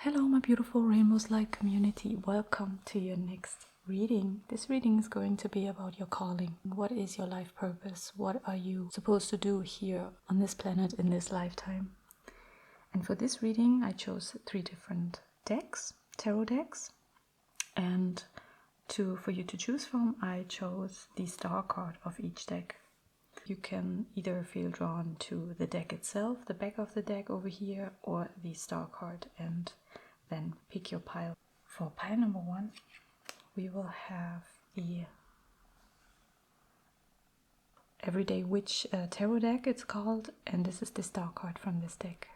Hello my beautiful Rainbows Light community, welcome to your next reading. This reading is going to be about your calling. What is your life purpose? What are you supposed to do here on this planet in this lifetime? And for this reading I chose 3 different decks, tarot decks, and for you to choose from I chose the star card of each deck. You can either feel drawn to the deck itself, the back of the deck over here, or the star card, and then pick your pile. For pile number 1, we will have the Everyday Witch tarot deck, it's called, and this is the star card from this deck.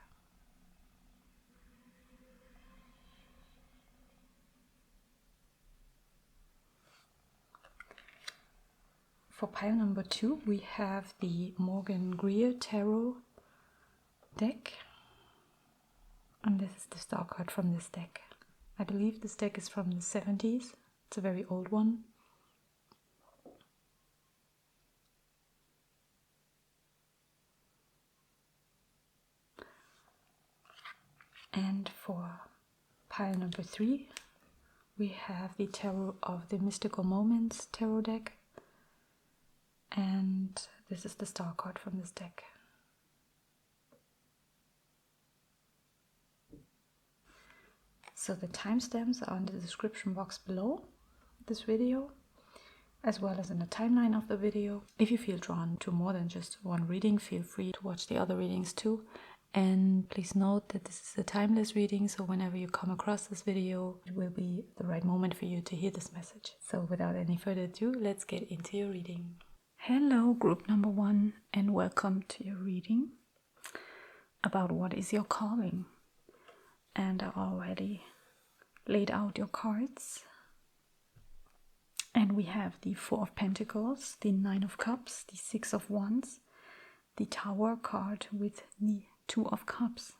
For pile number 2, we have the Greer tarot deck, and this is the star card from this deck. I believe this deck is from the 70s. It's a very old one. And for pile number 3, we have the Tarot of the Mystical Moments tarot deck, and this is the star card from this deck. So the timestamps are in the description box below this video, as well as in the timeline of the video. If you feel drawn to more than just one reading, feel free to watch the other readings too. And please note that this is a timeless reading, so whenever you come across this video, it will be the right moment for you to hear this message. So without any further ado, let's get into your reading. Hello, group number 1, and welcome to your reading about what is your calling. And I already laid out your cards. And we have the 4 of Pentacles, the 9 of Cups, the 6 of Wands, the Tower card with the 2 of Cups.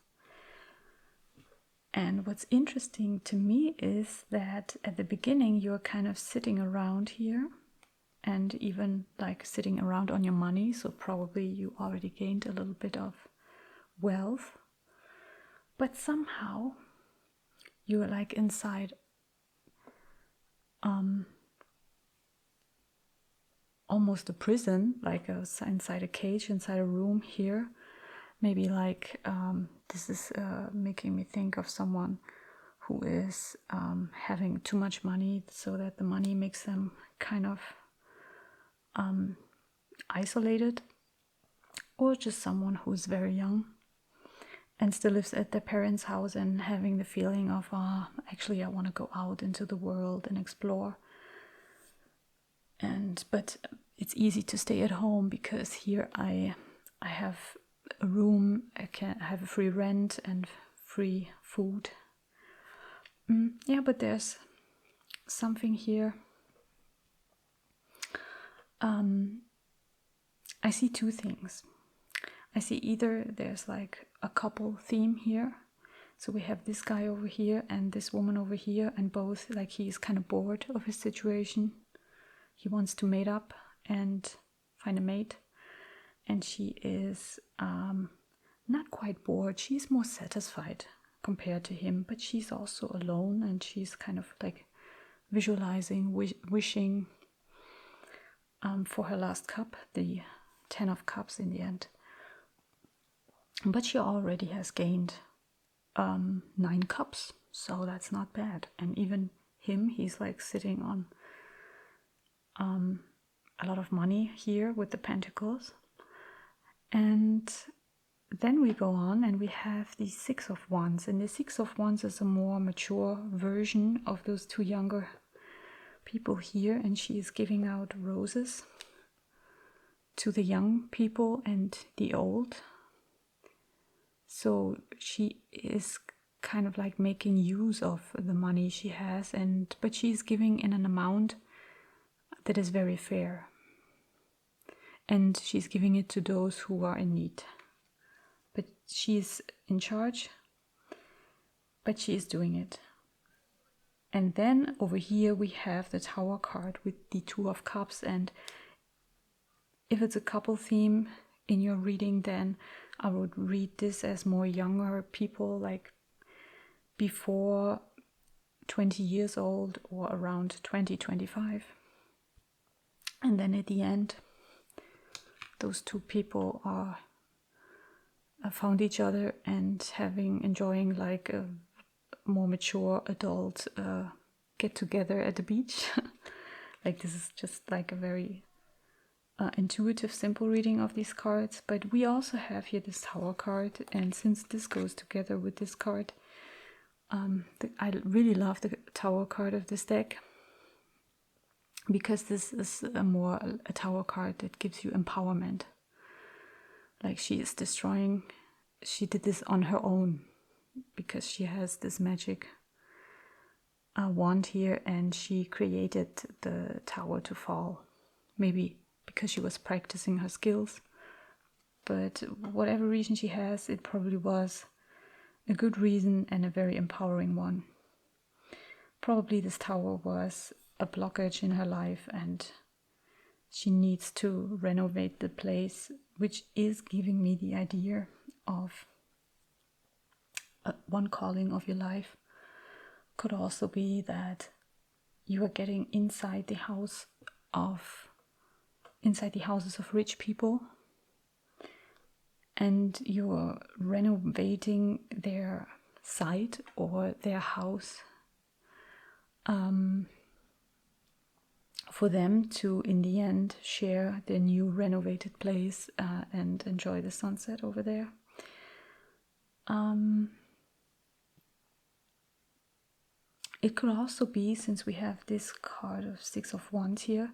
And what's interesting to me is that at the beginning you're kind of sitting around here and even like sitting around on your money, so probably you already gained a little bit of wealth, but somehow you're like inside almost a prison, like inside a cage, inside a room here. Maybe like this is making me think of someone who is having too much money, so that the money makes them kind of isolated, or just someone who's very young and still lives at their parents' house and having the feeling of actually I want to go out into the world and explore, but it's easy to stay at home because here I have a room, I have a free rent and free food. Yeah, but there's something here. I see 2 things. I see either there's like a couple theme here. So we have this guy over here and this woman over here, and both like he's kind of bored of his situation. He wants to mate up and find a mate. And she is not quite bored. She's more satisfied compared to him, but she's also alone, and she's kind of like visualizing, wishing for her last cup, the 10 of Cups in the end. But she already has gained 9 cups, so that's not bad. And even him, he's like sitting on a lot of money here with the Pentacles. And then we go on and we have the 6 of Wands, and the 6 of Wands is a more mature version of those 2 younger people here, and she is giving out roses to the young people and the old. So she is kind of like making use of the money she has, but she's giving in an amount that is very fair, and she's giving it to those who are in need. But she's in charge, but she is doing it. And then over here we have the Tower card with the 2 of Cups, and if it's a couple theme in your reading, then I would read this as more younger people, like before 20 years old or around 2025. And then at the end, those two people are found each other and enjoying like a more mature adult get together at the beach. Like this is just like a very intuitive, simple reading of these cards. But we also have here this Tower card, and since this goes together with this card, I really love the Tower card of this deck, because this is a Tower card that gives you empowerment. Like she did this on her own, because she has this magic wand here, and she created the tower to fall. Maybe because she was practicing her skills, but whatever reason she has, it probably was a good reason and a very empowering one. Probably this tower was a blockage in her life, and she needs to renovate the place, which is giving me the idea of one calling of your life. Could also be that you are getting inside the houses of rich people, and you're renovating their site or their house for them to, in the end, share their new renovated place and enjoy the sunset over there. It could also be, since we have this card of Six of Wands here,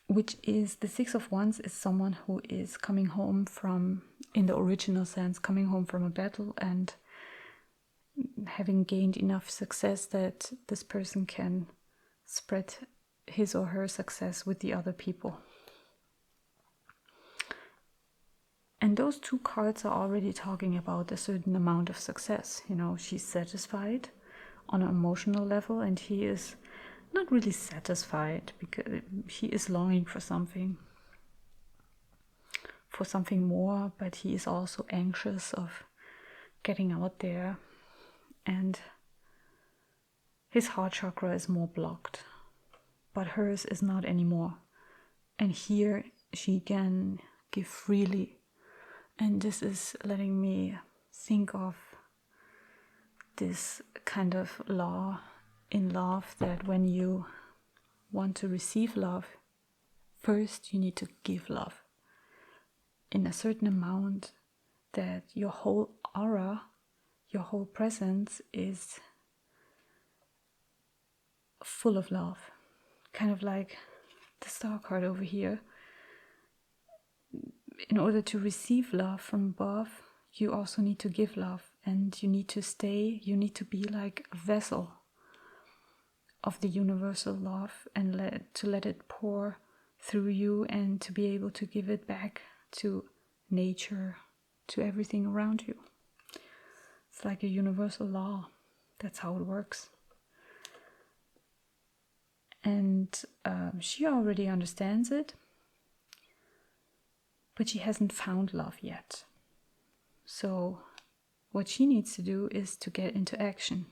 which is the Six of Wands is someone who is coming home from, in the original sense, coming home from a battle and having gained enough success that this person can spread his or her success with the other people. And those two cards are already talking about a certain amount of success. You know, she's satisfied on an emotional level, and he is not really satisfied because he is longing for something more, but he is also anxious of getting out there, and his heart chakra is more blocked, but hers is not anymore. And here she can give freely. And this is letting me think of this kind of law in love, that when you want to receive love, first you need to give love in a certain amount, that your whole aura, your whole presence is full of love. Kind of like the Star card over here. In order to receive love from above, you also need to give love, and you need to be like a vessel of the universal love, and let it pour through you, and to be able to give it back to nature, to everything around you. It's like a universal law. That's how it works. And she already understands it, but she hasn't found love yet. So what she needs to do is to get into action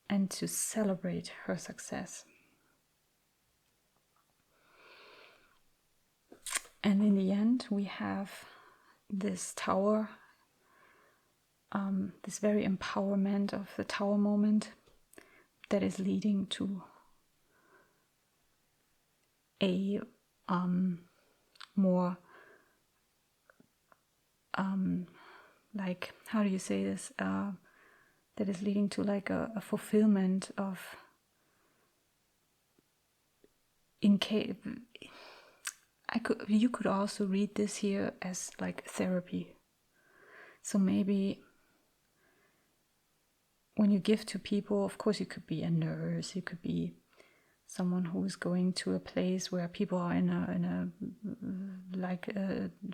and to celebrate her success. And in the end, we have this tower, this very empowerment of the tower moment that is leading to a more like, how do you say this, that is leading to like a fulfillment of, you could also read this here as like therapy. So maybe when you give to people, of course you could be a nurse, you could be someone who is going to a place where people are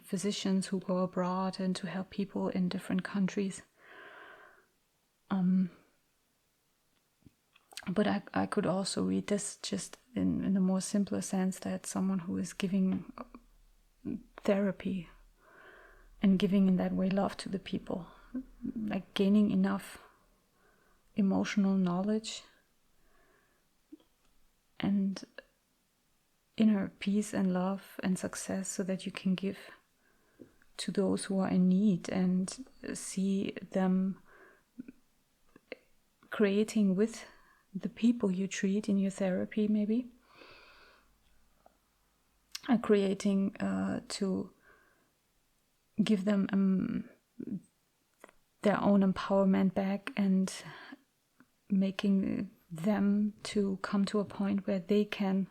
physicians who go abroad and to help people in different countries. But I could also read this just in a more simpler sense, that someone who is giving therapy and giving in that way love to the people, like gaining enough emotional knowledge and inner peace and love and success so that you can give to those who are in need and see them creating with the people you treat in your therapy, maybe creating to give them their own empowerment back and making them to come to a point where they can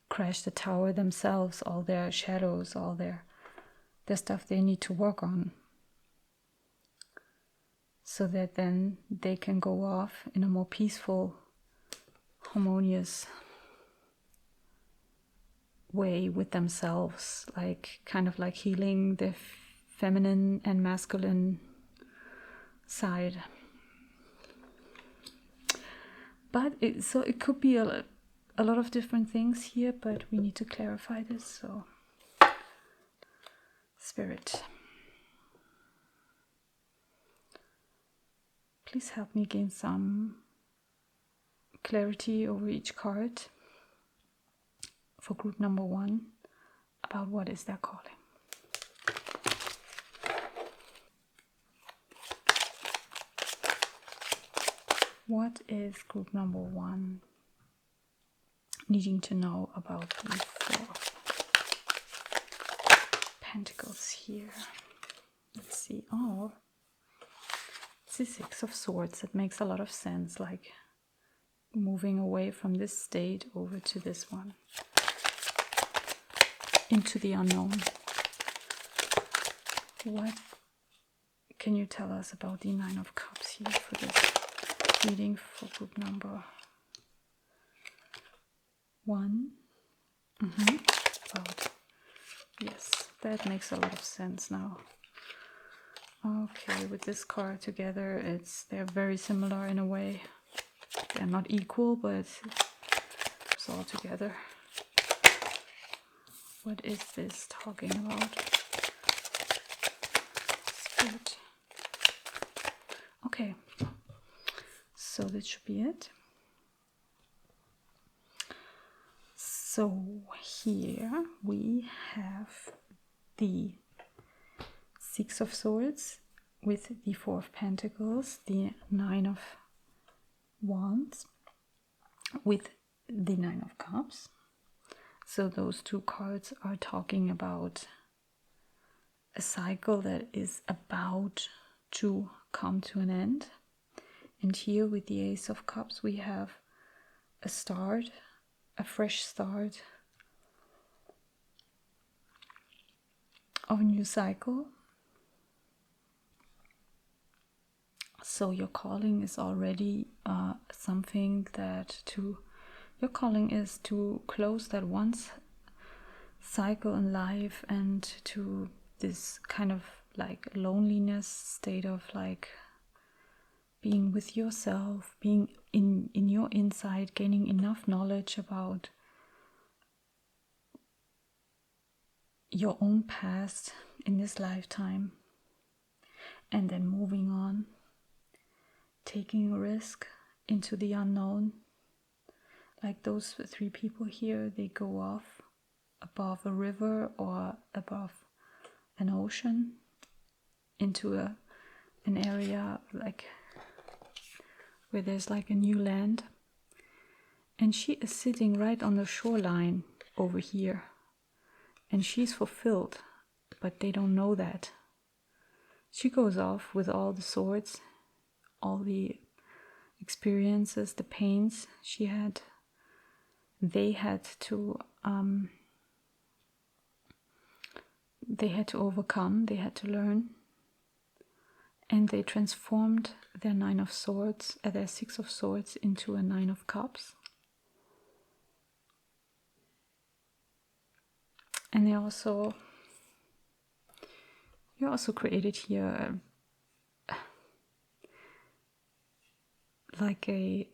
crash the tower themselves, all their shadows, all their stuff they need to work on, so that then they can go off in a more peaceful, harmonious way with themselves, like kind of like healing the feminine and masculine side. But it could be a lot of different things here, but we need to clarify this. So, Spirit, please help me gain some clarity over each card for group number 1 about what is their calling. What is group number 1 needing to know about the 4 of Pentacles here? Let's see. Oh, it's the 6 of Swords. That makes a lot of sense, like moving away from this state over to this one, into the unknown. What can you tell us about the 9 of Cups here for this reading for group number 1? About, yes, that makes a lot of sense now. Okay, with this card together, they're very similar in a way. They're not equal, but it's all together. What is this talking about? Spirit. Okay, so that should be it. So here we have the 6 of Swords with the 4 of Pentacles, the 9 of Wands with the 9 of Cups. So those 2 cards are talking about a cycle that is about to come to an end. And here with the Ace of Cups we have a start, a fresh start of a new cycle. So your calling is already something that your calling is to close that once cycle in life and to this kind of like loneliness state of like being with yourself, being in your inside, gaining enough knowledge about your own past in this lifetime, and then moving on, taking a risk into the unknown. Like those 3 people here, they go off above a river or above an ocean into an area like where there's like a new land, and she is sitting right on the shoreline over here, and she's fulfilled, but they don't know that. She goes off with all the swords, all the experiences, the pains she had. They had to overcome, they had to learn, and they transformed their 9 of Swords, their 6 of Swords into a 9 of Cups. And you also created here like a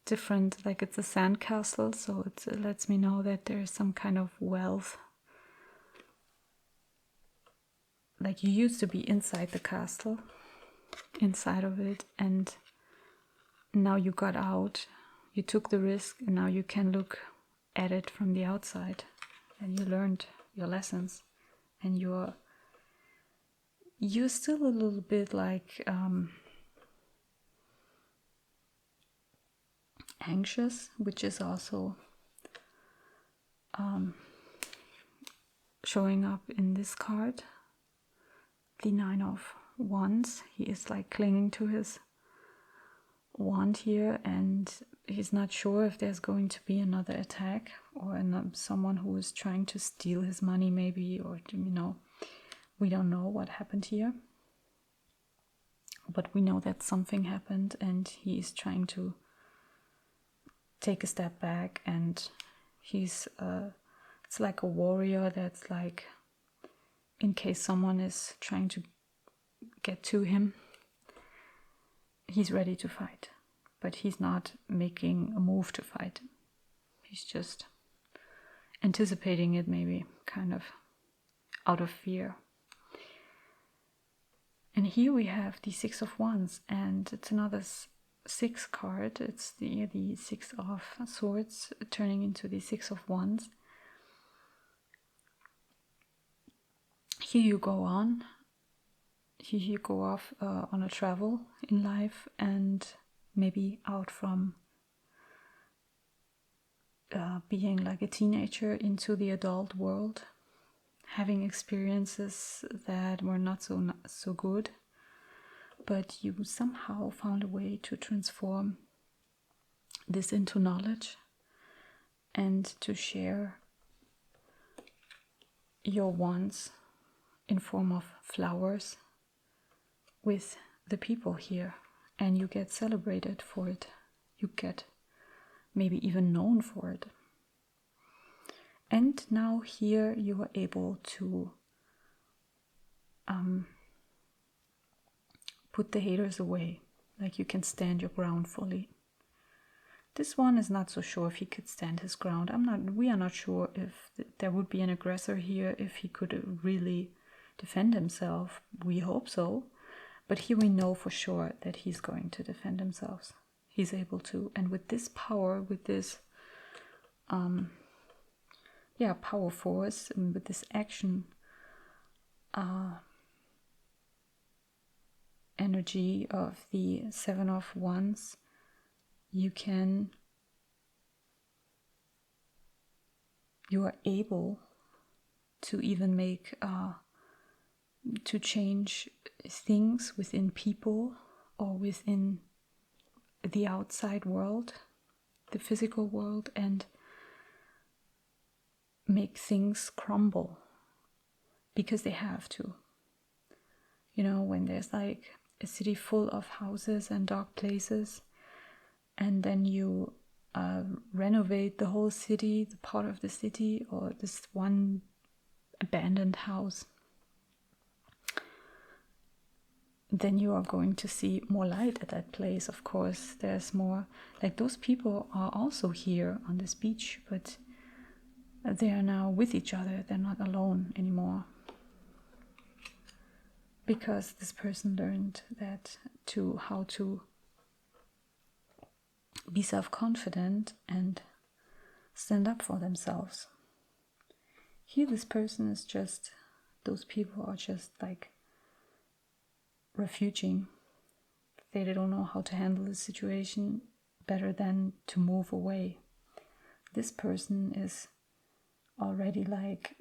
different, like it's a sandcastle, so it lets me know that there is some kind of wealth like you used to be inside the castle, inside of it, and now you got out, you took the risk, and now you can look at it from the outside, and you learned your lessons, and you're still a little bit like anxious, which is also showing up in this card, the 9 of Wands. He is like clinging to his wand here, and he's not sure if there's going to be another attack or someone who is trying to steal his money maybe, or we don't know what happened here, but we know that something happened, and he is trying to take a step back, and he's it's like a warrior that's like, in case someone is trying to get to him, he's ready to fight, but he's not making a move to fight. He's just anticipating it, maybe kind of out of fear. And here we have the 6 of Wands, and it's another 6 card. It's the 6 of Swords turning into the 6 of Wands. Here you go on. Here you go off on a travel in life, and maybe out from being like a teenager into the adult world, having experiences that were not so good, but you somehow found a way to transform this into knowledge and to share your wants in form of flowers with the people here, and you get celebrated for it. You get maybe even known for it. And now here you are able to put the haters away, like you can stand your ground fully. This one is not so sure if he could stand his ground. We are not sure if there would be an aggressor here, if he could really defend himself. We hope so, but here we know for sure that he's going to defend himself. He's able to, and with this power, with this power force, and with this action energy of the 7 of Wands, you are able to even make to change things within people or within the outside world, the physical world, and make things crumble, because they have to. When there's like a city full of houses and dark places, and then you renovate the whole city, the part of the city, or this one abandoned house, then you are going to see more light at that place. Of course, there's more, like those people are also here on this beach, but they are now with each other. They're not alone anymore, because this person learned how to be self-confident and stand up for themselves. Here this person is just, those people are just like refuging. They don't know how to handle the situation better than to move away. This person is already like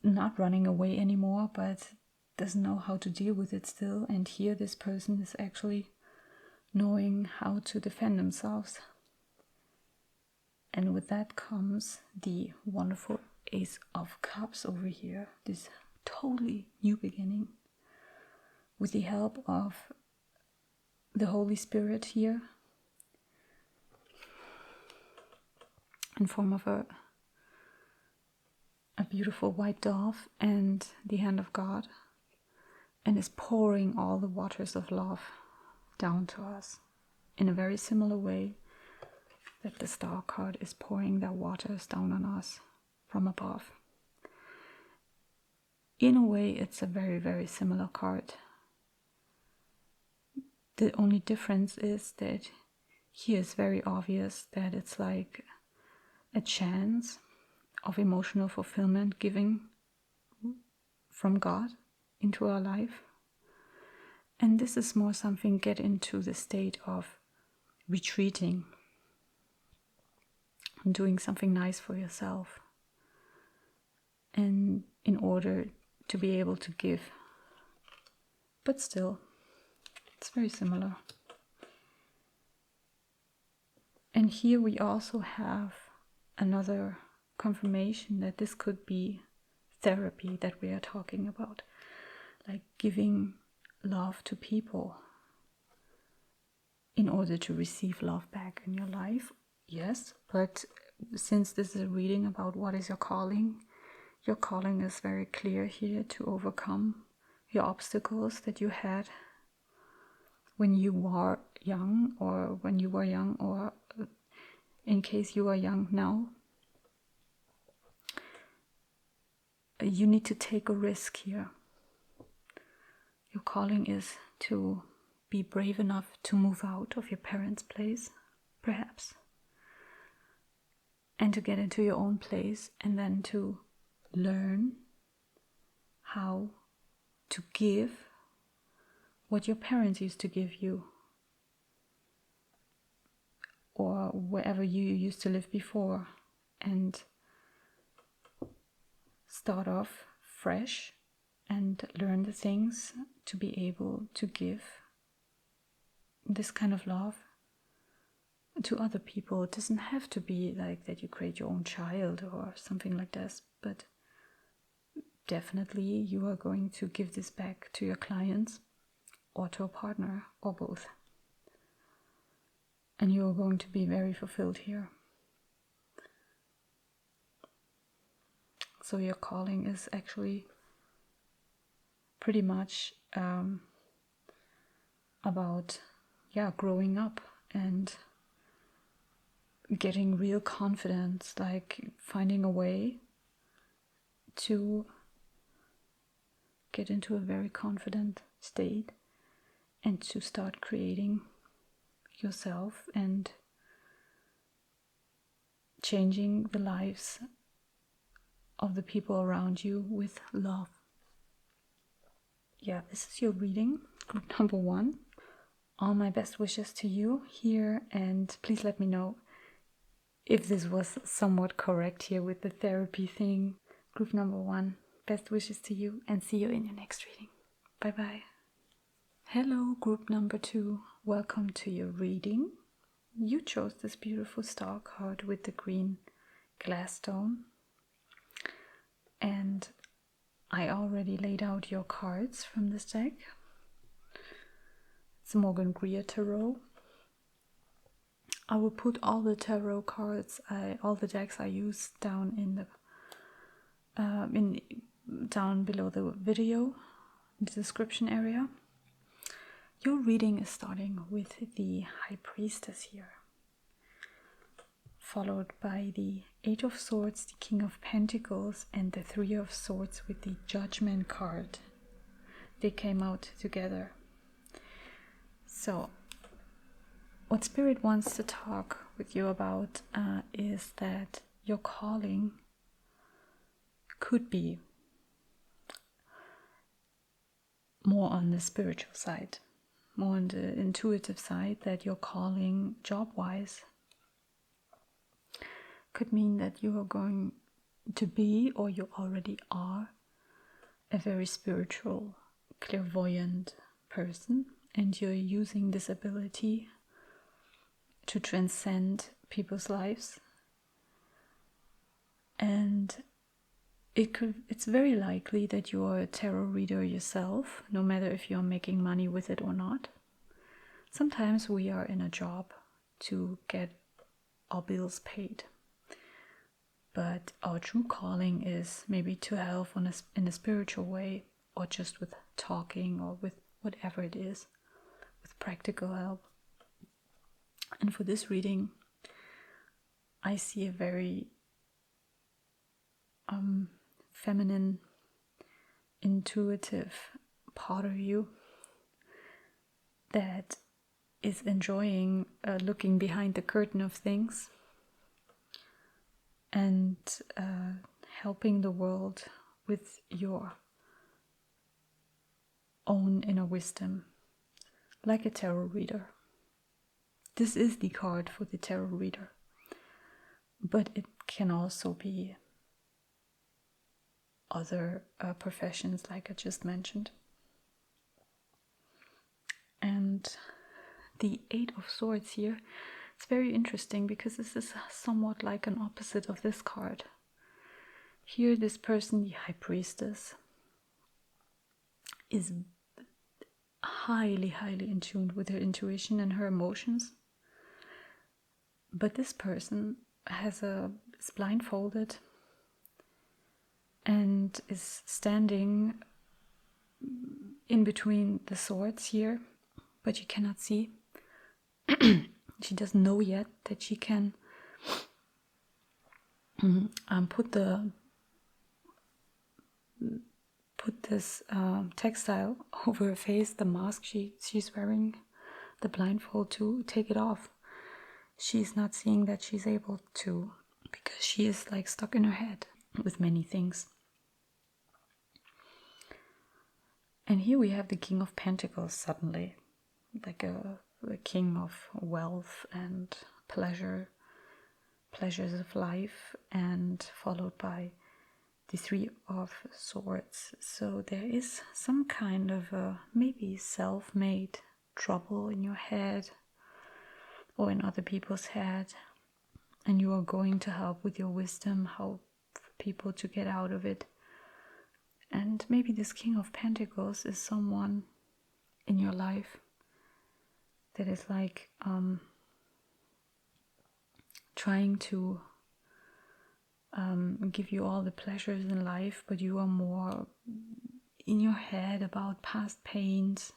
not running away anymore, but doesn't know how to deal with it still. And here this person is actually knowing how to defend themselves. And with that comes the wonderful Ace of Cups over here, this totally new beginning, with the help of the Holy Spirit here, in form of a beautiful white dove and the hand of God, and is pouring all the waters of love down to us in a very similar way that the Star card is pouring their waters down on us from above. in a way, it's a very, very similar card. The only difference is that here it's very obvious that it's like a chance of emotional fulfillment giving from God into our life. And this is more something, get into the state of retreating and doing something nice for yourself. And in order to be able to give. But still, it's very similar. And here we also have another confirmation that this could be therapy that we are talking about. Like giving love to people in order to receive love back in your life. Yes, but since this is a reading about what is your calling is very clear here to overcome your obstacles that you had when you were young, or in case you are young now. You need to take a risk here. Your calling is to be brave enough to move out of your parents' place, perhaps, and to get into your own place, and then to learn how to give what your parents used to give you, or wherever you used to live before, and start off fresh and learn the things to be able to give this kind of love to other people. It doesn't have to be like that you create your own child or something like this, but definitely you are going to give this back to your clients or to a partner or both. And you are going to be very fulfilled here. So your calling is actually pretty much about growing up and getting real confidence, like finding a way to get into a very confident state and to start creating yourself and changing the lives of the people around you with love. Yeah, this is your reading, group number 1. All my best wishes to you here, and please let me know if this was somewhat correct here with the therapy thing. Group number 1, best wishes to you, and see you in your next reading. Bye bye. Hello, group number 2. Welcome to your reading. You chose this beautiful star card with the green glass stone. And I already laid out your cards from this deck. It's Greer Tarot. I will put all the tarot cards, all the decks I use down in the down below the video, in the description area. Your reading is starting with the High Priestess here, followed by the 8 of Swords, the King of Pentacles, and the 3 of Swords with the Judgment card. They came out together. So, what Spirit wants to talk with you about is that your calling could be more on the spiritual side, more on the intuitive side, that your calling job-wise could mean that you are going to be, or you already are, a very spiritual, clairvoyant person, and you're using this ability to transcend people's lives. And it's very likely that you are a tarot reader yourself, no matter if you're making money with it or not. Sometimes we are in a job to get our bills paid. But our true calling is maybe to help in a spiritual way, or just with talking, or with whatever it is, with practical help. And for this reading, I see a very feminine intuitive part of you that is enjoying looking behind the curtain of things and helping the world with your own inner wisdom, like a tarot reader. This is the card for the tarot reader, but it can also be other professions like I just mentioned. And the Eight of Swords here, it's very interesting because this is somewhat like an opposite of this card. Here this person, the High Priestess, is highly in tune with her intuition and her emotions. But this person is blindfolded and is standing in between the swords here, but you cannot see. She doesn't know yet that she can put this textile over her face, the mask she's wearing, the blindfold, to take it off. She's not seeing that she's able to, because she is like stuck in her head with many things. And here we have the King of Pentacles suddenly, like a king of wealth and pleasures of life, and followed by the Three of Swords. So there is some kind of maybe self-made trouble in your head or in other people's head, and you are going to help with your wisdom how for people to get out of it. And maybe this King of Pentacles is someone in your life that is like trying to give you all the pleasures in life, but you are more in your head about past pains,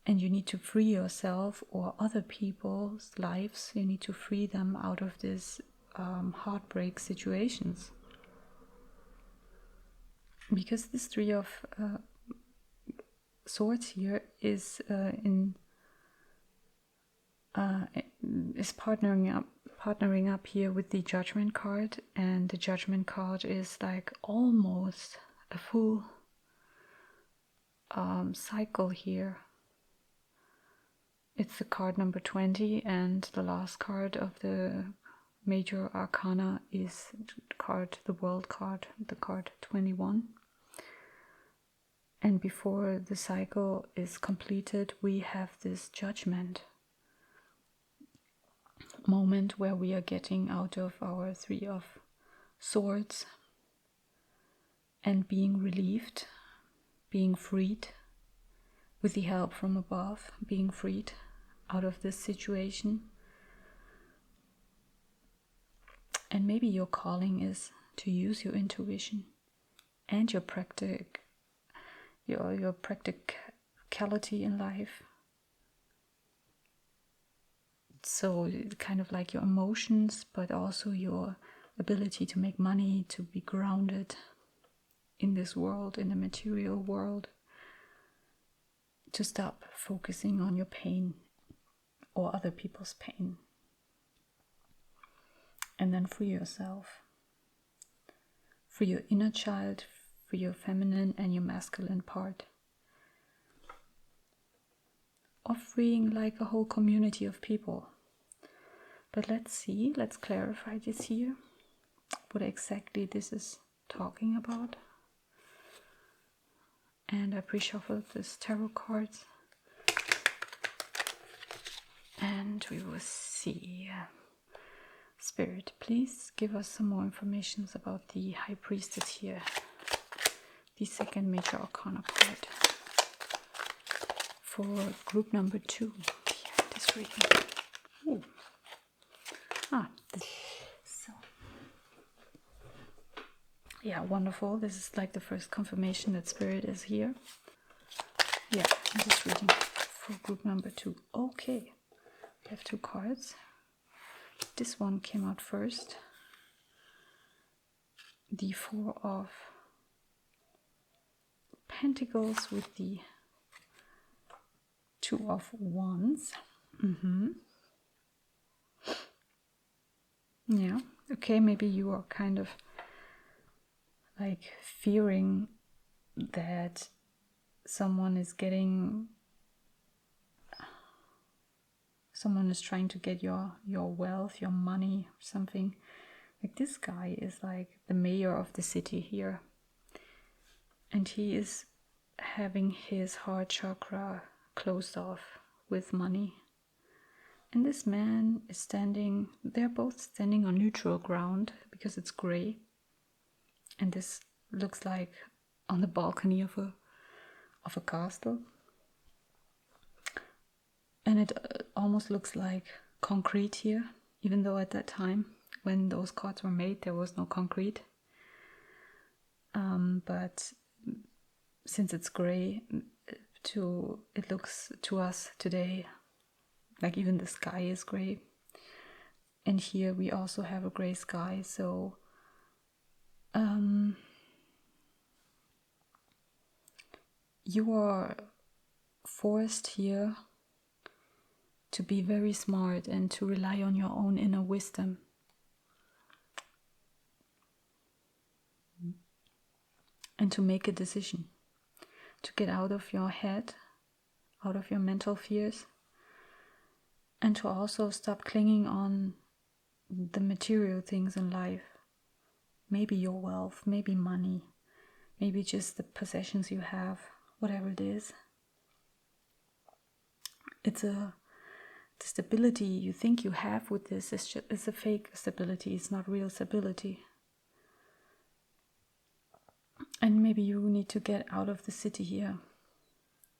and you need to free yourself or other people's lives. You need to free them out of these heartbreak situations, because this Three of Swords here is partnering up here with the Judgment card, and the Judgment card is like almost a full cycle here. It's the card number 20, and the last card of the major arcana is the World card, the card 21. And before the cycle is completed, we have this Judgment moment where we are getting out of our Three of Swords and being relieved, being freed with the help from above, being freed out of this situation. And maybe your calling is to use your intuition and your practicality in life. So kind of like your emotions, but also your ability to make money, to be grounded in this world, in the material world, to stop focusing on your pain or other people's pain, and then free yourself, free your inner child, free your feminine and your masculine part, or freeing like a whole community of people. But let's clarify this here, what exactly this is talking about. And I pre-shuffled this tarot cards, and we will see. Spirit, please give us some more information about the High Priestess here, the second major arcana card for group number 2 here, this reading. Ooh. Yeah, wonderful. This is like the first confirmation that Spirit is here. Yeah, I'm just reading for group number 2. Okay, we have 2 cards. This one came out first. The Four of Pentacles with the Two of Wands. Yeah, okay, maybe you are kind of like fearing that someone is trying to get your wealth, your money, something. Like this guy is like the mayor of the city here, and he is having his heart chakra closed off with money. And this man is they're both standing on neutral ground because it's gray. And this looks like on the balcony of a castle. And it almost looks like concrete here, even though at that time when those cards were made there was no concrete. But since it's gray, it looks to us today like even the sky is gray. And here we also have a gray sky, so you are forced here to be very smart and to rely on your own inner wisdom. And to make a decision, to get out of your head, out of your mental fears, and to also stop clinging on the material things in life. Maybe your wealth, maybe money, maybe just the possessions you have, whatever it is. The stability you think you have with this is a fake stability, it's not real stability. And maybe you need to get out of the city here.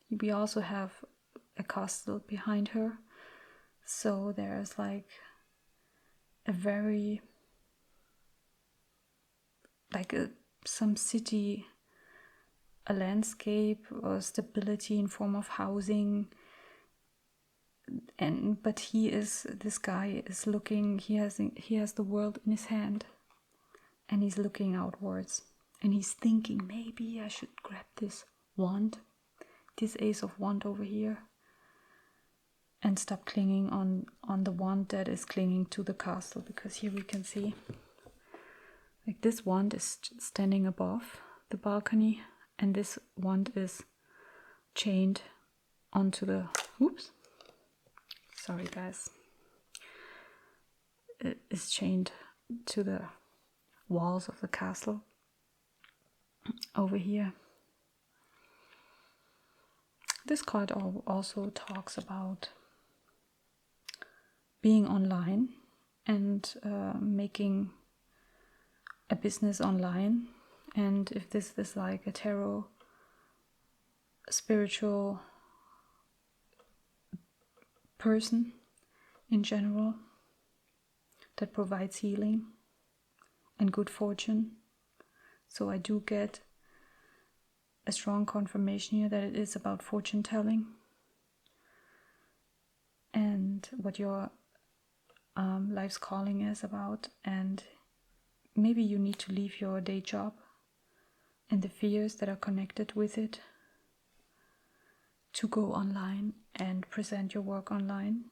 We also have a castle behind her, so there's like some city, a landscape or stability in form of housing. But this guy is looking, he has the world in his hand, and he's looking outwards, and he's thinking, maybe I should grab this wand, this Ace of Wand over here, and stop clinging on the wand that is clinging to the castle. Because here we can see like this wand is standing above the balcony, and this wand is chained onto the sorry guys, it is chained to the walls of the castle over here. This card also talks about being online and making a business online. And if this is like a tarot spiritual person in general that provides healing and good fortune. So I do get a strong confirmation here that it is about fortune telling and what your life's calling is about. And maybe you need to leave your day job and the fears that are connected with it to go online and present your work online.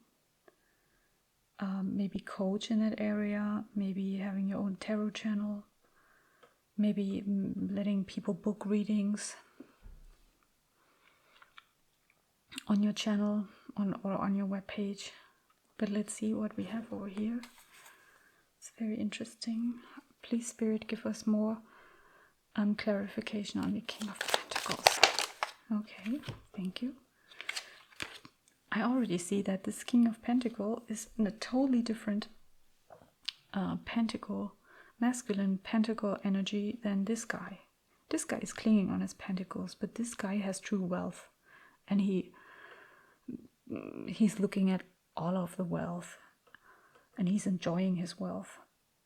Maybe coach in that area, maybe having your own tarot channel, maybe letting people book readings on your channel or on your webpage. But let's see what we have over here. It's very interesting. Please, Spirit, give us more clarification on the King of Pentacles. Okay, thank you. I already see that this King of Pentacles is in a totally different pentacle, masculine pentacle energy than this guy. This guy is clinging on his pentacles, but this guy has true wealth, and he's looking at all of the wealth, and he's enjoying his wealth.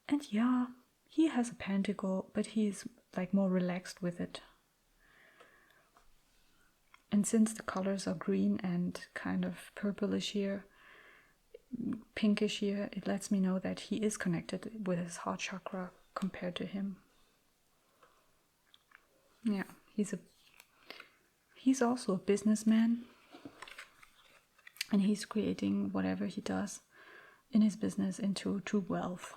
And yeah, he has a pentacle, but he's like more relaxed with it. And since the colors are green and kind of purplish here, pinkish here, it lets me know that he is connected with his heart chakra compared to him. Yeah, he's he's also a businessman, and he's creating whatever he does in his business into true wealth.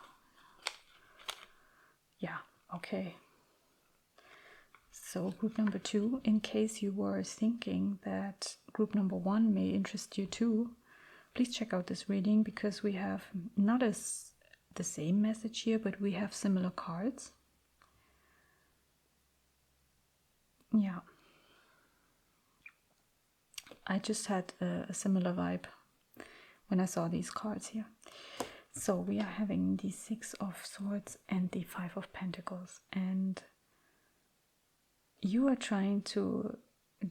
Yeah, okay. So group number 2, in case you were thinking that group number 1 may interest you too, please check out this reading, because we have not as the same message here, but we have similar cards. Yeah. I just had a similar vibe when I saw these cards here. So we are having the 6 of Swords and the 5 of Pentacles, and you are trying to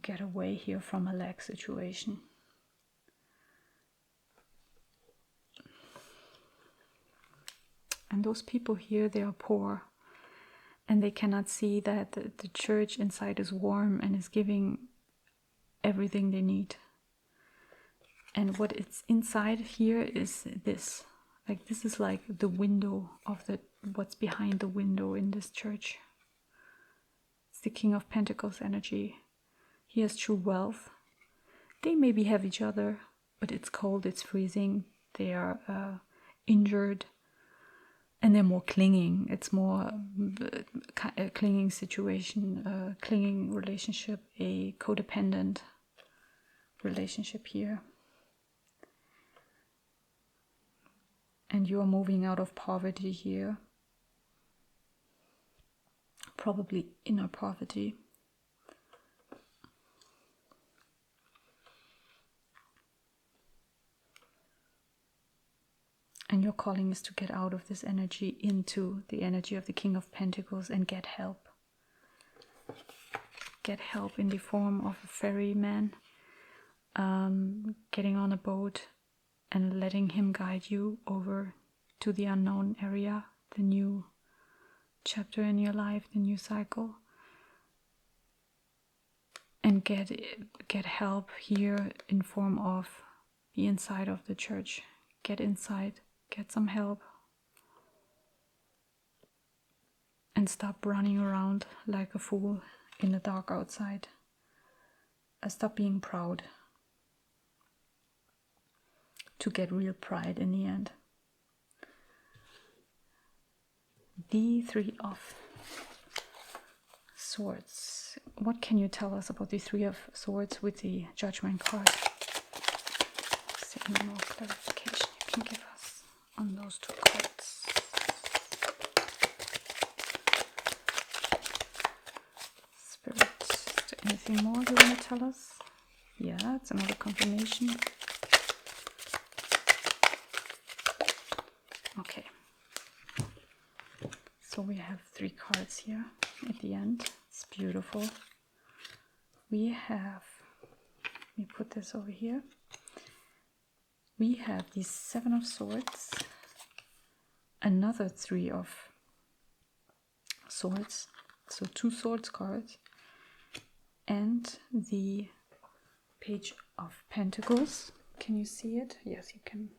get away here from a lack situation. And those people here, they are poor, and they cannot see that the church inside is warm and is giving everything they need. And what it's inside here is this. Like, this is like the window of what's behind the window in this church. It's the King of Pentacles energy. He has true wealth. They maybe have each other, but it's cold, it's freezing. They are injured, and they're more clinging. It's more a clinging situation, a clinging relationship, a codependent relationship here. And you are moving out of poverty here. Probably inner poverty. And your calling is to get out of this energy into the energy of the King of Pentacles and get help. Get help in the form of a ferryman, getting on a boat and letting him guide you over to the unknown area, the new chapter in your life, the new cycle. And get help here in form of the inside of the church. Get inside, get some help. And stop running around like a fool in the dark outside. Stop being proud. To get real pride in the end. The 3 of Swords. What can you tell us about the 3 of Swords with the Judgment card? Is there any more clarification you can give us on those 2 cards? Spirit, is there anything more you want to tell us? Yeah, it's another confirmation. Okay, so we have 3 cards here at the end. It's beautiful. We have, let me put this over here. We have the 7 of Swords, another 3 of Swords, so 2 Swords cards, and the Page of Pentacles. Can you see it? Yes, you can.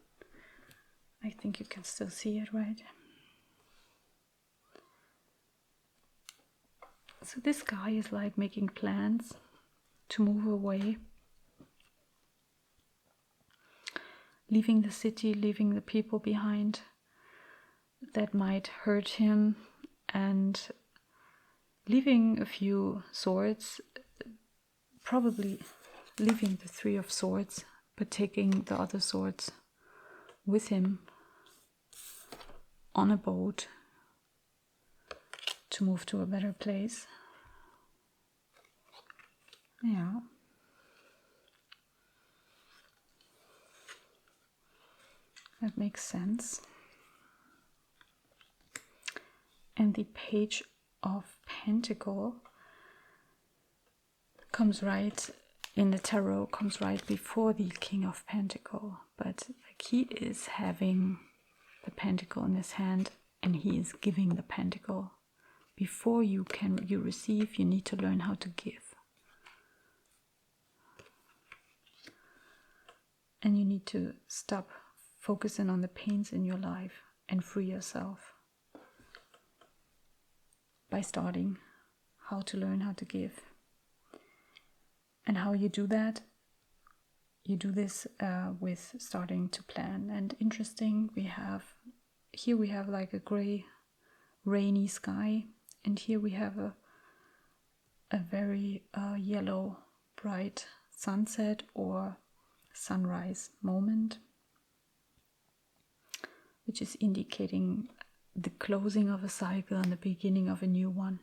I think you can still see it, right? So this guy is like making plans to move away, leaving the city, leaving the people behind that might hurt him, and leaving a few swords, probably leaving the 3 of Swords, but taking the other swords with him on a boat to move to a better place. Yeah. That makes sense. And the Page of Pentacle comes right in the tarot, comes right before the King of Pentacle, but like he is having the pentacle in his hand and he is giving the pentacle. Before you receive, you need to learn how to give. And you need to stop focusing on the pains in your life and free yourself by starting how to learn how to give. And how you do that? You do this with starting to plan. And interesting, we have like a gray, rainy sky, and here we have a very yellow, bright sunset or sunrise moment, which is indicating the closing of a cycle and the beginning of a new one.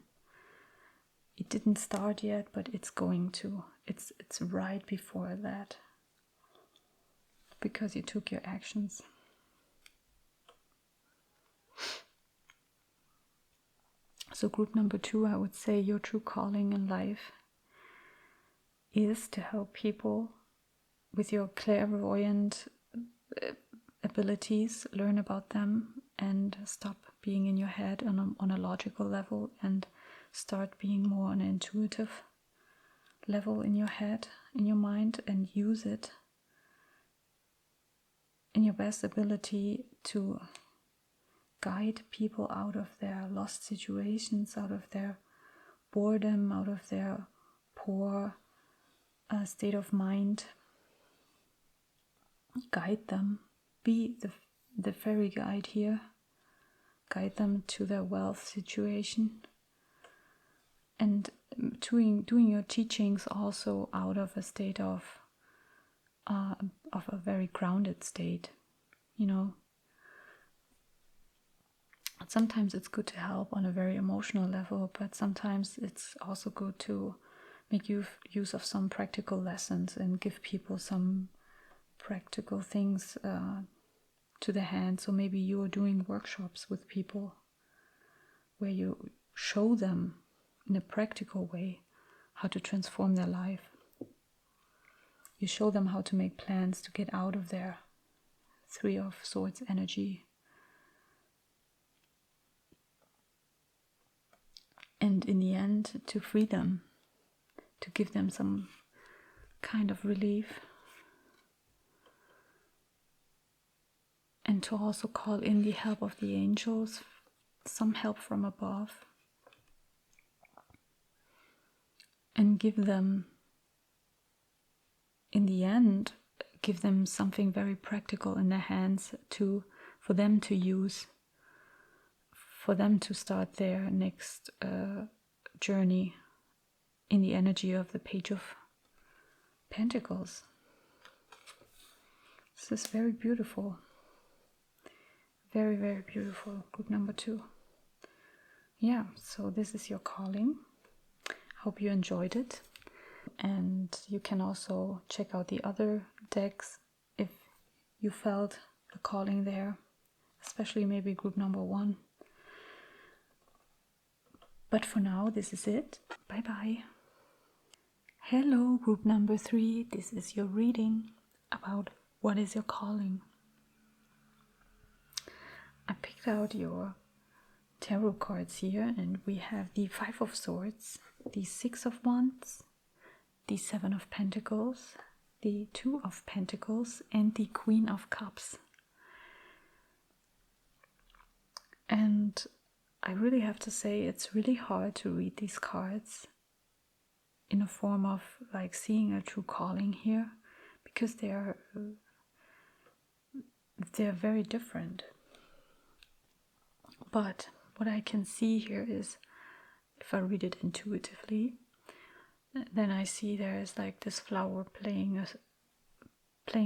It didn't start yet, but it's going to. It's right before that, because you took your actions. So group number 2, I would say your true calling in life is to help people with your clairvoyant abilities, learn about them and stop being in your head on a logical level and start being more on an intuitive level in your head, in your mind, and use it in your best ability to guide people out of their lost situations, out of their boredom, out of their poor state of mind. Guide them. Be the fairy guide here. Guide them to their wealth situation. And doing your teachings also out of a state of a very grounded state, you know. Sometimes it's good to help on a very emotional level, but sometimes it's also good to make use of some practical lessons and give people some practical things to the hand. So maybe you are doing workshops with people where you show them in a practical way how to transform their life. You show them how to make plans to get out of their 3 of Swords energy. And in the end, to free them, to give them some kind of relief. And to also call in the help of the angels, some help from above. And give them, in the end, give them something very practical in their hands for them to use, for them to start their next journey in the energy of the Page of Pentacles. This is very beautiful. Very, very beautiful. Group number 2. Yeah, so this is your calling. Hope you enjoyed it. And you can also check out the other decks if you felt a calling there, especially maybe group number 1. But for now, this is it. Bye bye. Hello, group number 3. This is your reading about what is your calling. I picked out your tarot cards here, and we have the 5 of Swords, the 6 of Wands, the 7 of Pentacles, the 2 of Pentacles, and the Queen of Cups. And I really have to say it's really hard to read these cards in a form of like seeing a true calling here, because they're very different. But what I can see here is, if I read it intuitively, then I see there is like this flower playing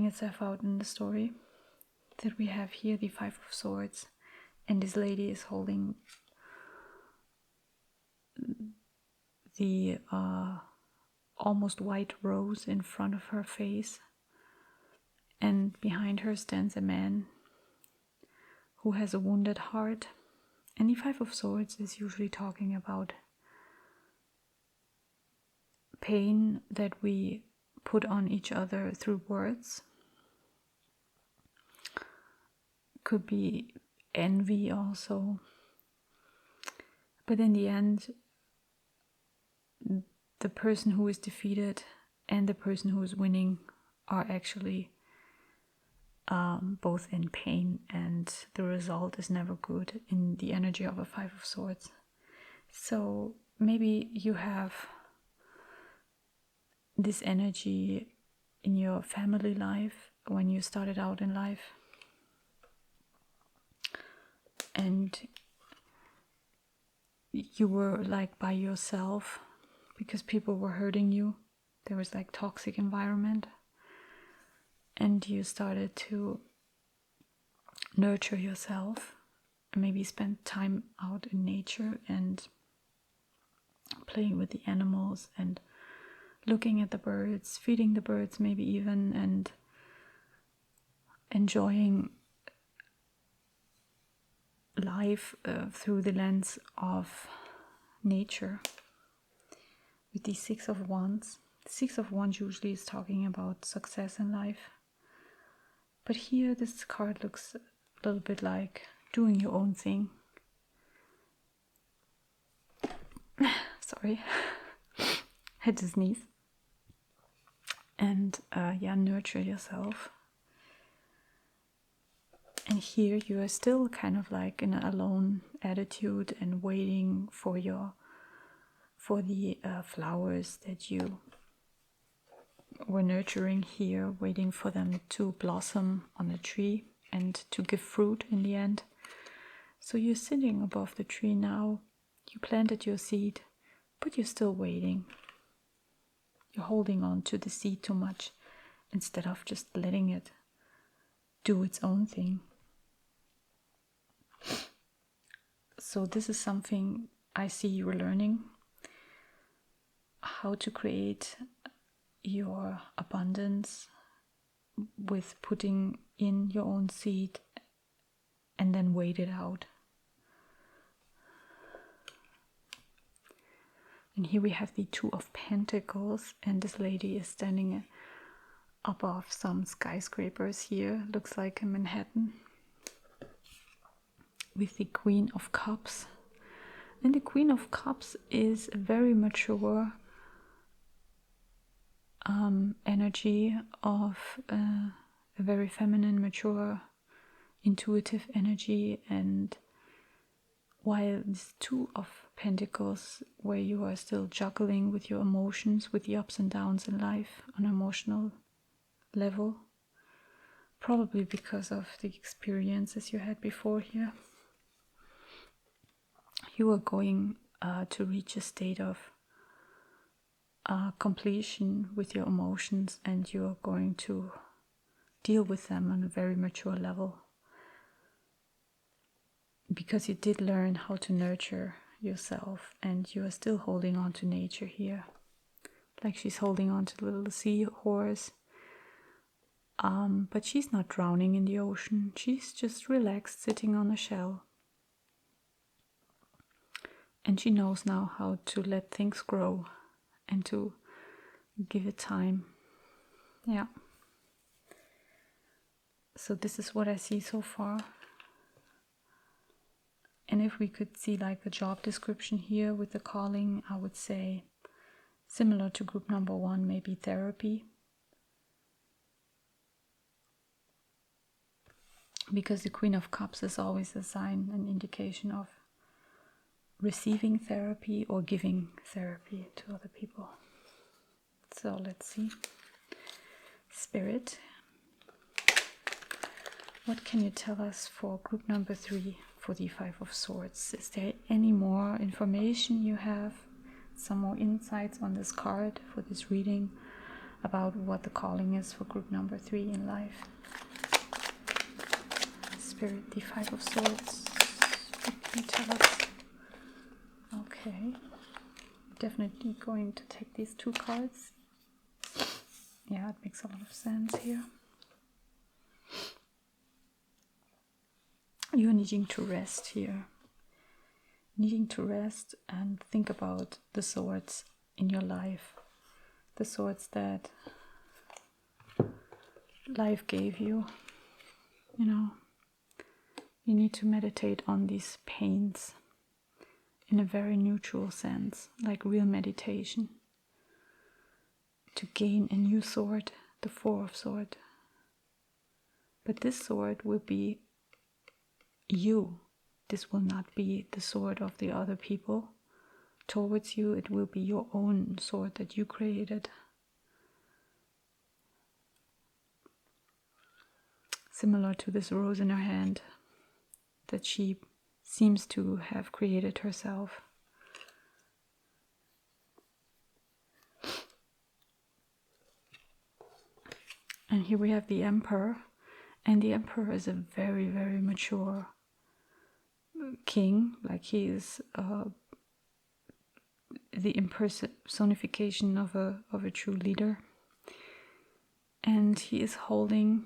itself out in the story. That we have here the 5 of Swords, and this lady is holding the almost white rose in front of her face, and behind her stands a man who has a wounded heart. And the 5 of Swords is usually talking about pain that we put on each other through words. Could be envy also. But in the end, the person who is defeated and the person who is winning are actually both in pain, and the result is never good in the energy of a 5 of Swords. So maybe you have this energy in your family life when you started out in life. And you were like by yourself because people were hurting you. There was like toxic environment. And you started to nurture yourself and maybe spend time out in nature and playing with the animals and looking at the birds, feeding the birds maybe even, and enjoying life through the lens of nature. With the Six of Wands. Six of Wands usually is talking about success in life. But here this card looks a little bit like doing your own thing. Sorry. Had to sneeze. And nurture yourself. And here you are still kind of like in an alone attitude and waiting for the flowers that you were nurturing here, waiting for them to blossom on the tree and to give fruit in the end. So you're sitting above the tree now. You planted your seed, but you're still waiting. You're holding on to the seed too much instead of just letting it do its own thing. So this is something I see you learning, how to create your abundance with putting in your own seed and then wait it out. And here we have the Two of Pentacles, and this lady is standing above some skyscrapers here, looks like in Manhattan, with the Queen of Cups. And the Queen of Cups is a very mature energy of a very feminine, mature, intuitive energy. And while this Two of Pentacles, where you are still juggling with your emotions, with the ups and downs in life on an emotional level, probably because of the experiences you had before here, you are going to reach a state of completion with your emotions, and you are going to deal with them on a very mature level, because you did learn how to nurture yourself, and you are still holding on to nature here, like she's holding on to the little seahorse. But she's not drowning in the ocean. She's just relaxed, sitting on a shell. And she knows now how to let things grow and to give it time. Yeah. So this is what I see so far. And if we could see like the job description here with the calling, I would say similar to group number 1, maybe therapy. Because the Queen of Cups is always a sign, an indication of receiving therapy or giving therapy to other people. So let's see. Spirit, what can you tell us for group number 3 for the Five of Swords? Is there any more information you have, some more insights on this card for this reading about what the calling is for group number 3 in life? Spirit, the Five of Swords, what can you tell us? Okay, definitely going to take these 2 cards. Yeah, it makes a lot of sense here. You're needing to rest here. Needing to rest and think about the swords in your life. The swords that life gave you. You know, you need to meditate on these pains in a very neutral sense, like real meditation, to gain a new sword, the Four of Swords. But this sword will be you. This will not be the sword of the other people towards you. It will be your own sword that you created. similar to this rose in her hand that she seems to have created herself. And here we have the Emperor, and the Emperor is a very, very mature king. Like, he is the impersonification of a true leader. And he is holding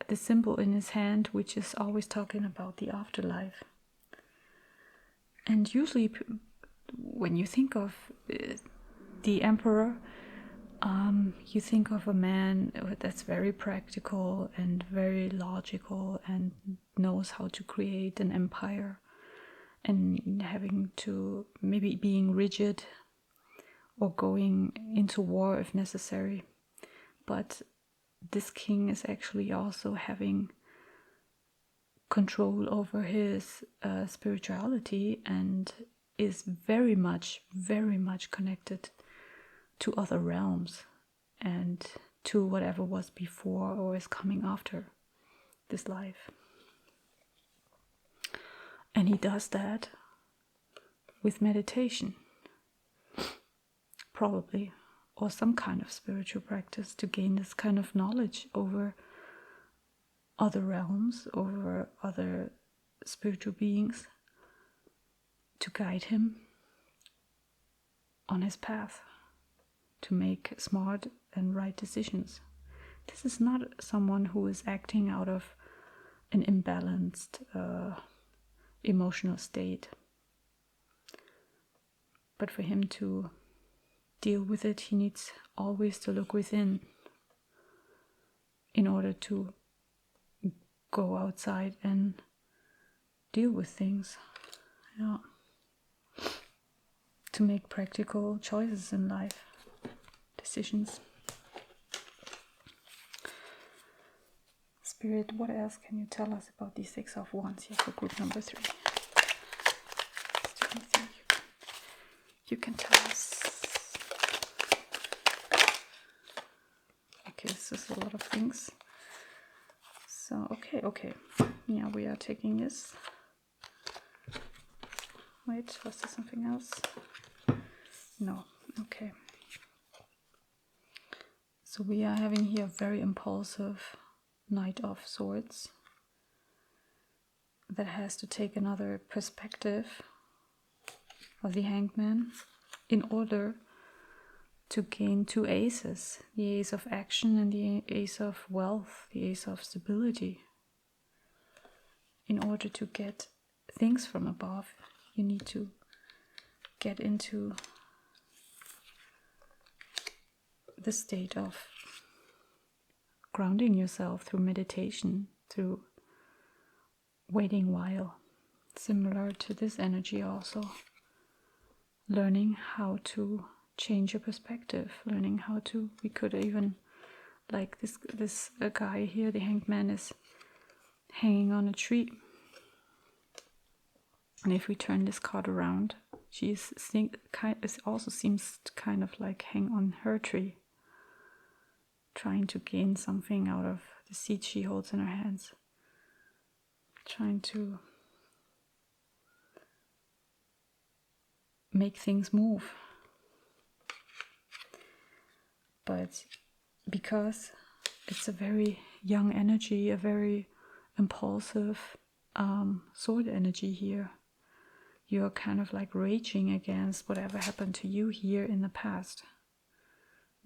the symbol in his hand, which is always talking about the afterlife. And usually when you think of the Emperor, you think of a man that's very practical and very logical and knows how to create an empire, and having to maybe being rigid or going into war if necessary. But this king is actually also having control over his spirituality, and is very much connected to other realms and to whatever was before or is coming after this life. And he does that with meditation, probably, or some kind of spiritual practice, to gain this kind of knowledge over other realms, over other spiritual beings, to guide him on his path, to make smart and right decisions. This is not someone who is acting out of an imbalanced emotional state. But for him to deal with it, he needs always to look within in order to go outside and deal with things. Yeah. To make practical choices in life. Decisions. Spirit, what else can you tell us about the Six of Wands here for group number 3? Is there anything you can tell us? Okay, this is a lot of things. So, okay. Yeah, we are taking this. Wait, was there something else? No, okay. So we are having here a very impulsive Knight of Swords that has to take another perspective of the Hanged Man in order to gain 2 aces, the Ace of Action and the Ace of Wealth, the Ace of Stability. In order to get things from above, you need to get into the state of grounding yourself through meditation, through waiting while. Similar to this energy also. Learning how to change your perspective, learning how to, we could even, like this guy here, the Hanged Man, is hanging on a tree. And if we turn this card around, she also seems to kind of like hang on her tree, trying to gain something out of the seed she holds in her hands, trying to make things move. But because it's a very young energy, a very impulsive sword energy here, you're kind of like raging against whatever happened to you here in the past,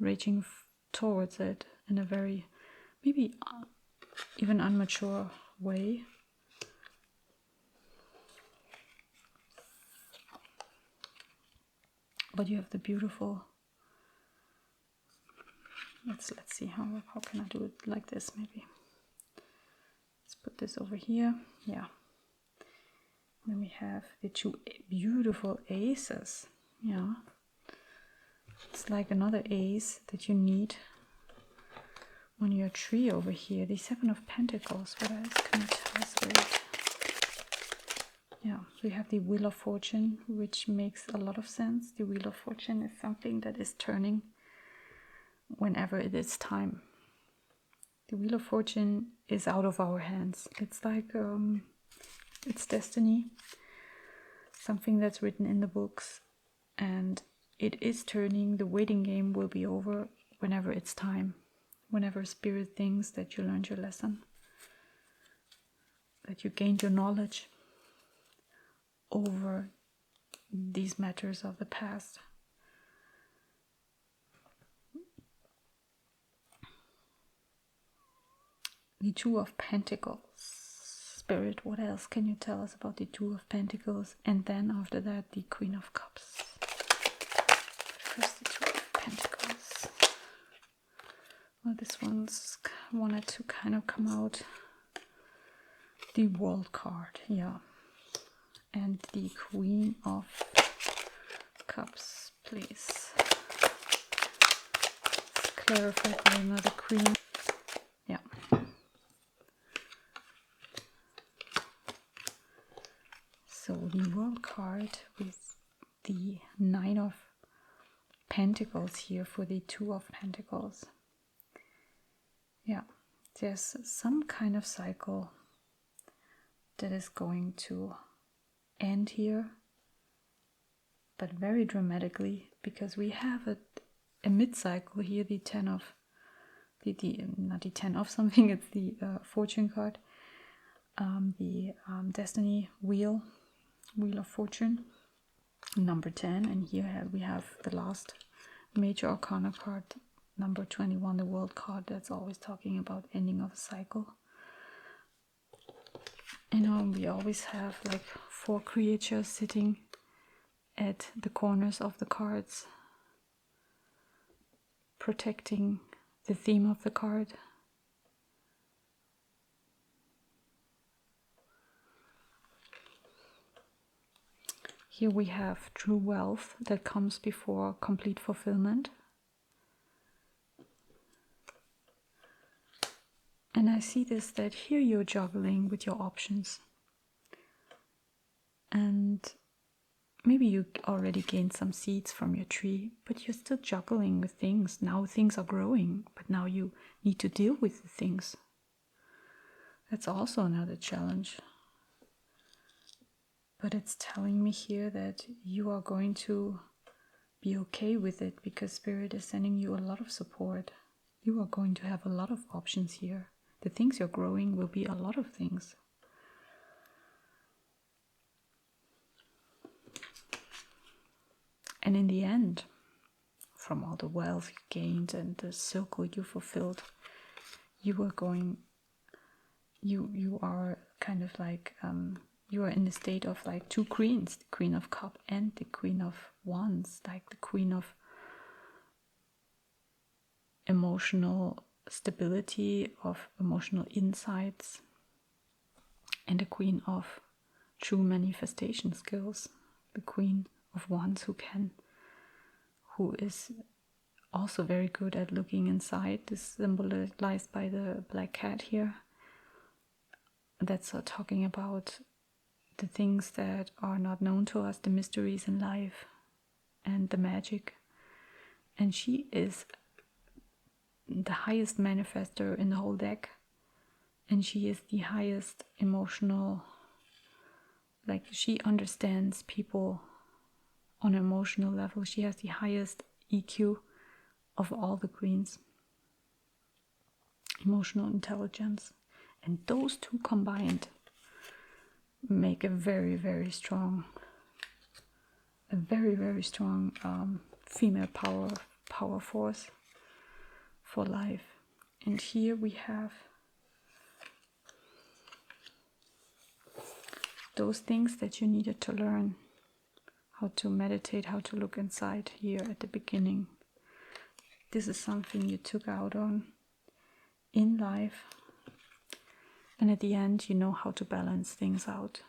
raging towards it in a very, maybe even immature way. But you have the beautiful, let's see how can I do it like this, maybe. Let's put this over here. Yeah. Then we have the 2 beautiful aces. Yeah. It's like another ace that you need on your tree over here. The 7 of Pentacles. What else can you tell us about it? Yeah, we have the Wheel of Fortune, which makes a lot of sense. The Wheel of Fortune is something that is turning whenever it is time. The Wheel of Fortune is out of our hands. It's like, it's destiny. Something that's written in the books. And it is turning. The waiting game will be over whenever it's time. Whenever Spirit thinks that you learned your lesson. That you gained your knowledge over these matters of the past. The Two of Pentacles. Spirit, what else can you tell us about the Two of Pentacles? And then after that, the Queen of Cups. First, the Two of Pentacles. Well, this one's wanted to kind of come out. The World card, yeah. And the Queen of Cups, please. Let's clarify for another Queen. Yeah. So the World card with the Nine of Pentacles here for the Two of Pentacles. Yeah, there's some kind of cycle that is going to end here, but very dramatically, because we have a mid-cycle here, the Ten of, not the Ten of something, it's the Fortune card, the Destiny Wheel of Fortune, number 10, and here we have the last major arcana card, number 21, the World card, that's always talking about ending of a cycle. You know, we always have like 4 creatures sitting at the corners of the cards, protecting the theme of the card. Here we have true wealth that comes before complete fulfillment. And I see this, that here you're juggling with your options. And maybe you already gained some seeds from your tree, but you're still juggling with things. Now things are growing, but now you need to deal with the things. That's also another challenge. But it's telling me here that you are going to be okay with it, because Spirit is sending you a lot of support. You are going to have a lot of options here. The things you're growing will be a lot of things. And in the end, from all the wealth you gained and the circle you fulfilled, you are going, you are kind of like, you are in the state of like 2 queens, the Queen of Cups and the Queen of Wands, like the Queen of emotional stability, of emotional insights, and the Queen of true manifestation skills, the Queen of Wands who is also very good at looking inside. This is symbolized by the black cat here. That's talking about the things that are not known to us, the mysteries in life and the magic. And she is the highest manifester in the whole deck, and she is the highest emotional, like she understands people on an emotional level. She has the highest EQ of all the queens, emotional intelligence, and those two combined make a very, very strong female power force for life. And here we have those things that you needed to learn, how to meditate, how to look inside here at the beginning. This is something you took out on in life, and at the end you know how to balance things out,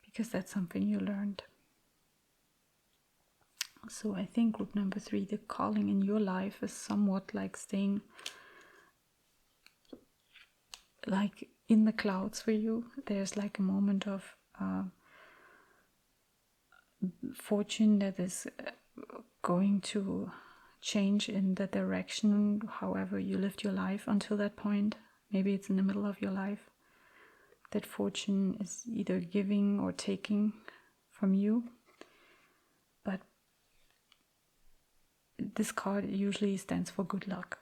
because that's something you learned. So I think group number 3, the calling in your life, is somewhat like staying like in the clouds for you. There's like a moment of fortune that is going to change in the direction, however you lived your life until that point. Maybe it's in the middle of your life. That fortune is either giving or taking from you. But this card usually stands for good luck.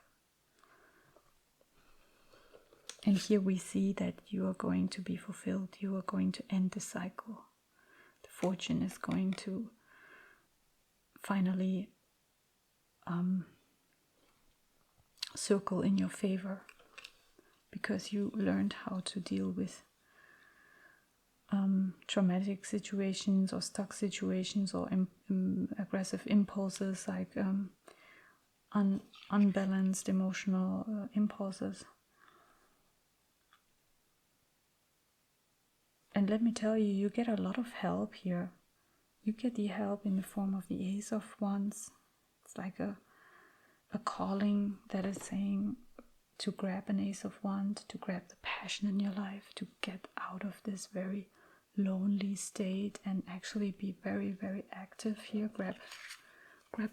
And here we see that you are going to be fulfilled. You are going to end the cycle. The fortune is going to finally circle in your favor, because you learned how to deal with traumatic situations or stuck situations or aggressive impulses, like unbalanced emotional impulses. And let me tell you, you get a lot of help here. You get the help in the form of the Ace of Wands. It's like a calling that is saying to grab an Ace of Wands, to grab the passion in your life, to get out of this very lonely state and actually be very, very active here. Grab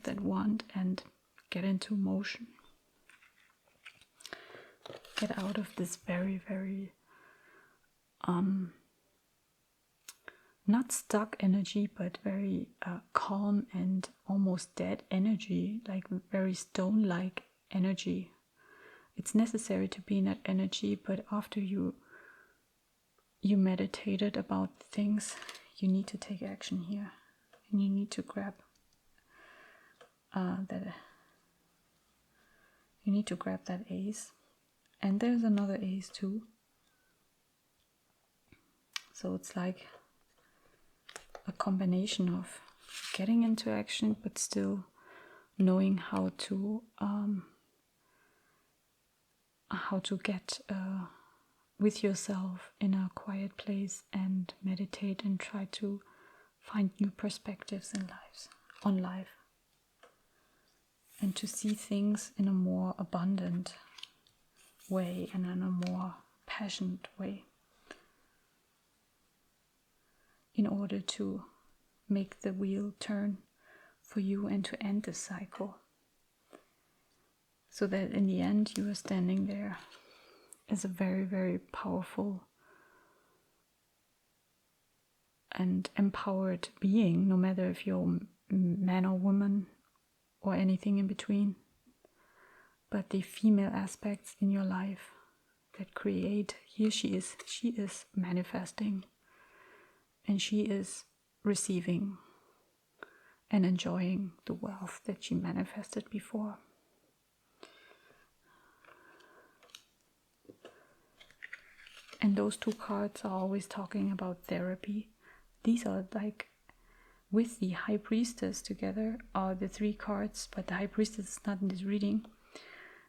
that wand and get into motion. Get out of this very, very not stuck energy, but very calm and almost dead energy, like very stone-like energy. It's necessary to be in that energy, but after you meditated about things, you need to take action here, and you need to grab that. You need to grab that ace, and there's another ace too. So it's like a combination of getting into action, but still knowing how to get with yourself in a quiet place and meditate and try to find new perspectives on life, and to see things in a more abundant way and in a more passionate way, in order to make the wheel turn for you and to end the cycle, so that in the end you are standing there as a very, very powerful and empowered being, no matter if you're man or woman or anything in between. But the female aspects in your life that create, here she is manifesting, and she is receiving and enjoying the wealth that she manifested before. And those two cards are always talking about therapy. These are like, with the High Priestess together are the three cards, but the High Priestess is not in this reading.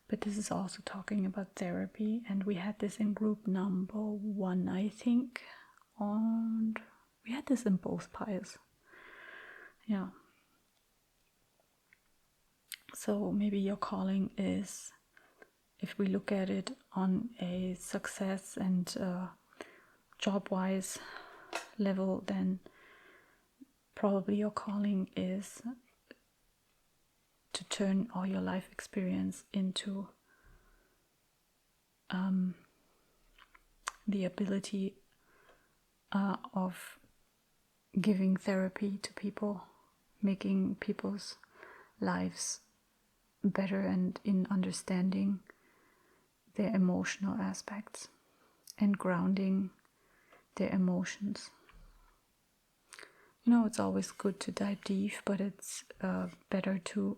But this is also talking about therapy, and we had this in group number 1, I think, and we had this in both piles. Yeah. So maybe your calling is, if we look at it on a success and job-wise level, then probably your calling is to turn all your life experience into the ability of giving therapy to people, making people's lives better and in understanding their emotional aspects and grounding their emotions. You know, it's always good to dive deep, but it's better to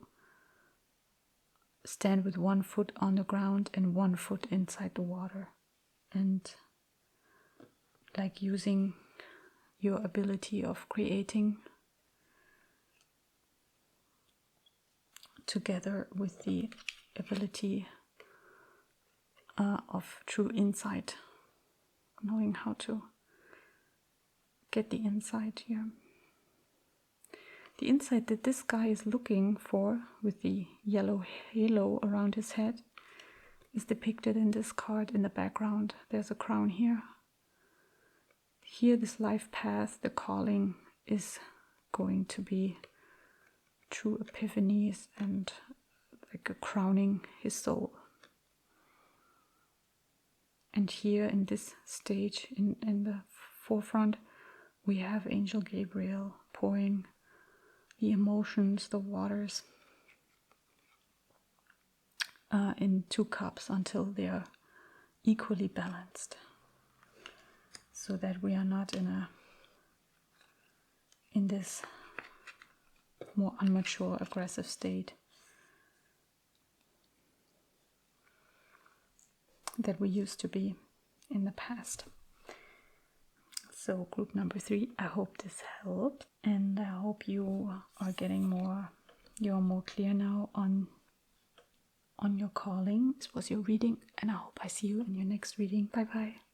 stand with one foot on the ground and one foot inside the water, and like using your ability of creating together with the ability of true insight, knowing how to get the insight here. The insight that this guy is looking for, with the yellow halo around his head, is depicted in this card in the background. There's a crown here. Here, this life path, the calling, is going to be true epiphanies and like crowning his soul. And here in this stage, in the forefront, we have Angel Gabriel pouring the emotions, the waters, in 2 cups until they are equally balanced, so that we are not in this more immature, aggressive state that we used to be in the past. So group number 3, I hope this helped, and I hope you are getting you're more clear now on your calling. This was your reading, and I hope I see you in your next reading. Bye bye.